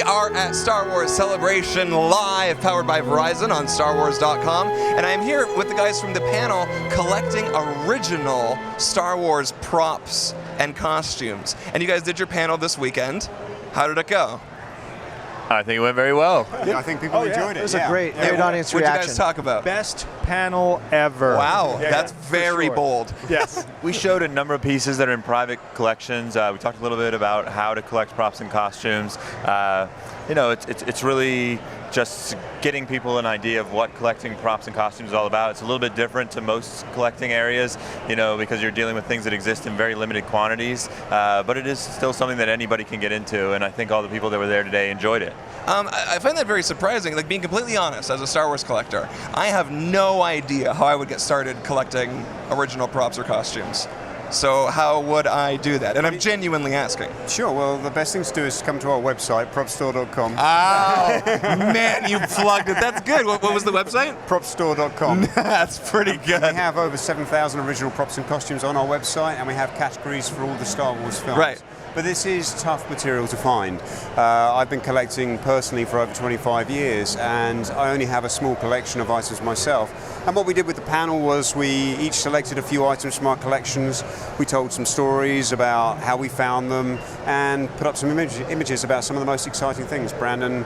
are at Star Wars Celebration Live, powered by Verizon on StarWars.com, and I'm here with the guys from the panel collecting original Star Wars props and costumes. And you guys did your panel this weekend. How did it go? I think it went very well. Yeah, I think people enjoyed it. It was a great audience reaction. What did you guys talk about? Best panel ever. Wow, that's very bold. Yes. We showed a number of pieces that are in private collections. We talked a little bit about how to collect props and costumes. It's really just getting people an idea of what collecting props and costumes is all about. It's a little bit different to most collecting areas, because you're dealing with things that exist in very limited quantities, but it is still something that anybody can get into, and I think all the people that were there today enjoyed it. I find that very surprising. Like, being completely honest, as a Star Wars collector, I have no idea how I would get started collecting original props or costumes. So how would I do that? And I'm genuinely asking. Sure, well, the best thing to do is come to our website, propstore.com. Oh, man, you plugged it. That's good. What was the website? Propstore.com. That's pretty good. We have over 7,000 original props and costumes on our website, and we have categories for all the Star Wars films. Right. But this is tough material to find. I've been collecting personally for over 25 years, and I only have a small collection of items myself. And what we did with the panel was we each selected a few items from our collections. We told some stories about how we found them, and put up some images about some of the most exciting things. Brandon,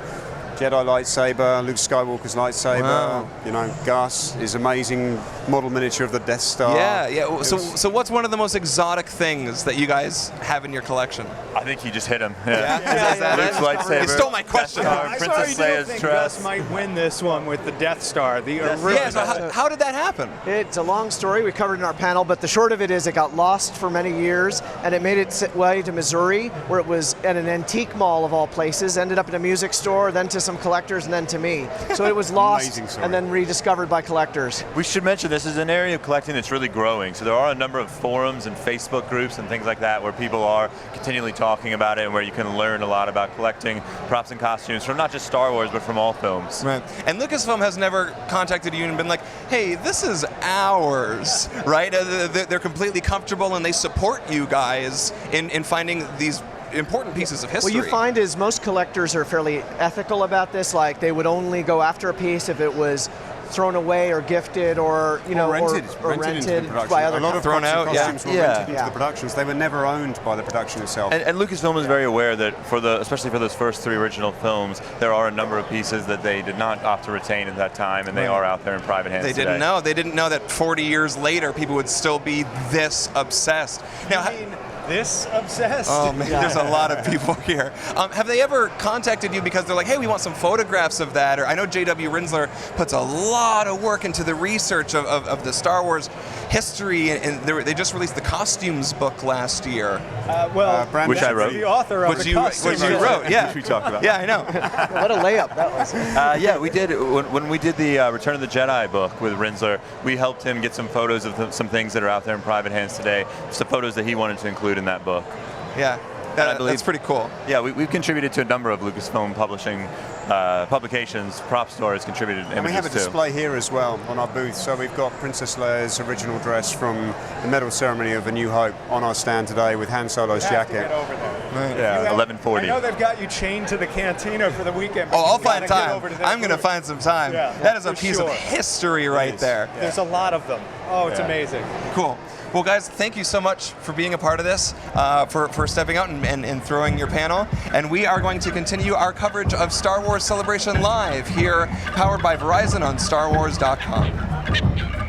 Jedi lightsaber, Luke Skywalker's lightsaber, wow. Gus, his amazing model miniature of the Death Star. Yeah. So what's one of the most exotic things that you guys have in your collection? I think you just hit him. Yeah. Luke's lightsaber. You stole my question. I Princess already do Leia's think dress. Gus might win this one with the Death Star. The original. Yeah, so how did that happen? It's a long story we covered in our panel, but the short of it is it got lost for many years, and it made its way to Missouri, where it was at an antique mall of all places, ended up in a music store, then to some collectors, and then to me. So it was lost and then rediscovered by collectors. We should mention this is an area of collecting that's really growing. So there are a number of forums and Facebook groups and things like that where people are continually talking about it, and where you can learn a lot about collecting props and costumes from not just Star Wars, but from all films. Right. And Lucasfilm has never contacted you and been like, hey, this is ours, right? They're completely comfortable, and they support you guys in finding these important pieces of history. What you find is most collectors are fairly ethical about this. Like, they would only go after a piece if it was thrown away or gifted or rented into the production. by other a lot of thrown props out, and costumes were yeah. rented into the productions. They were never owned by the production itself. And Lucasfilm was very aware that especially for those first 3 original films, there are a number of pieces that they did not opt to retain at that time, and they are out there in private hands today. They didn't know that 40 years later people would still be this obsessed. Now, This obsessed? oh man, there's a lot of people here. Have they ever contacted you because they're like, hey, we want some photographs of that? Or I know J.W. Rinsler puts a lot of work into the research of the Star Wars history, and they just released the costumes book last year. Brandon, which I wrote. The author of the costumes. Which you wrote, yeah. Which we talked about. Yeah, I know. What a layup that was. Yeah, we did. When we did the Return of the Jedi book with Rinsler, we helped him get some photos of some things that are out there in private hands today, some photos that he wanted to include in that book. Yeah, that's pretty cool. Yeah, we've contributed to a number of Lucasfilm publishing publications. Prop Store has contributed images and we have a too. display here as well on our booth. So we've got Princess Leia's original dress from the medal ceremony of A New Hope on our stand today with Han Solo's You have to jacket. get over there. Yeah, 1140. I know they've got you chained to the cantina for the weekend. Oh, I'll You gotta find get time. over to that I'm going to booth. find some time. Yeah, that is a for piece sure. of history right there. There's a lot of them. Oh, it's amazing. Cool. Well, guys, thank you so much for being a part of this, for stepping out and throwing your panel. And we are going to continue our coverage of Star Wars Celebration Live here, powered by Verizon on StarWars.com.